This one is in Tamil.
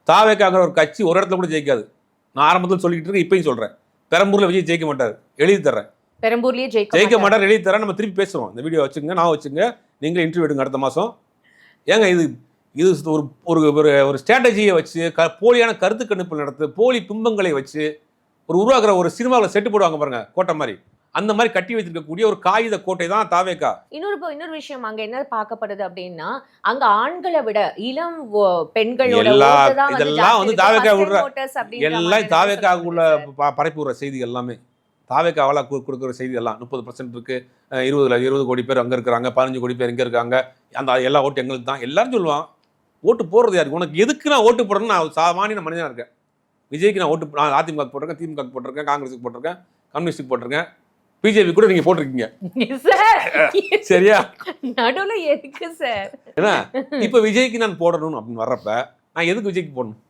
தாவேக்காங்கிற ஒரு கட்சி ஒரு இடத்துல கூட ஜெயிக்காது. நான் ஆரம்பத்தில் சொல்லிக்கிட்டு இருக்கேன், இப்பயும் சொல்றேன். பெரம்பூர்ல விஜய் ஜெயிக்க மாட்டார், எழுதி தர்றேன். பெரம்பூர்லயே ஜெயிக்க மாட்டார், எழுதி தரேன். நம்ம திருப்பி பேசுவோம். இந்த வீடியோ வச்சுங்க, நான் வச்சுங்க, நீங்களே இன்டர்வியூ எடுங்க அடுத்த மாசம். ஏங்க இது இது ஒரு ஸ்ட்ராட்டஜியை வச்சு போலியான கருத்து கணிப்பு நடத்து, போலி துன்பங்களை வச்சு உருவாக்குற ஒரு சினிமாவில் செட்டு போடுவாங்க பாருங்க, கோட்டை மாதிரி. அந்த மாதிரி கட்டி வைத்திருக்கக்கூடிய ஒரு காகித கோட்டை தான் தாவேக்கா. இன்னொரு விஷயம் அங்க என்ன பார்க்கப்படுது அப்படின்னா, அங்க ஆண்களை விட இளம் பெண்களோட இதெல்லாம் வந்து தாவேக்கா விடுற எல்லாம் தாவேக்காவுக்குள்ள பரப்பி விடுற செய்தி எல்லாமே. தாவேக்காவால கொடுக்குற செய்தி எல்லாம் 30% இருக்கு, 20 கோடி பேர் அங்க இருக்கிறாங்க, 15 கோடி பேர் இங்க இருக்காங்க, அந்த எல்லா ஓட்டு எங்களுக்கு தான் எல்லாரும் சொல்லுவான். ஓட்டு போடுறது யாருக்கு? உனக்கு எதுக்கு நான் ஓட்டு போடுறேன்னு நான் சாமானிய மனிதனா இருக்கேன். விஜய்க்கு நான் நான் அதிமுக போட்டிருக்கேன், திமுக போட்டிருக்கேன், காங்கிரஸுக்கு போட்டிருக்கேன், கம்யூனிஸ்டுக்கு போட்டிருக்கேன், பிஜேபி கூட நீங்க போட்டிருக்கீங்க. சரியா? நடுவுல எதுக்கு சார்? ஏன்னா இப்ப விஜய்க்கு நான் போடணும் அப்படின்னு வர்றப்ப நான் எதுக்கு விஜய்க்கு போடணும்?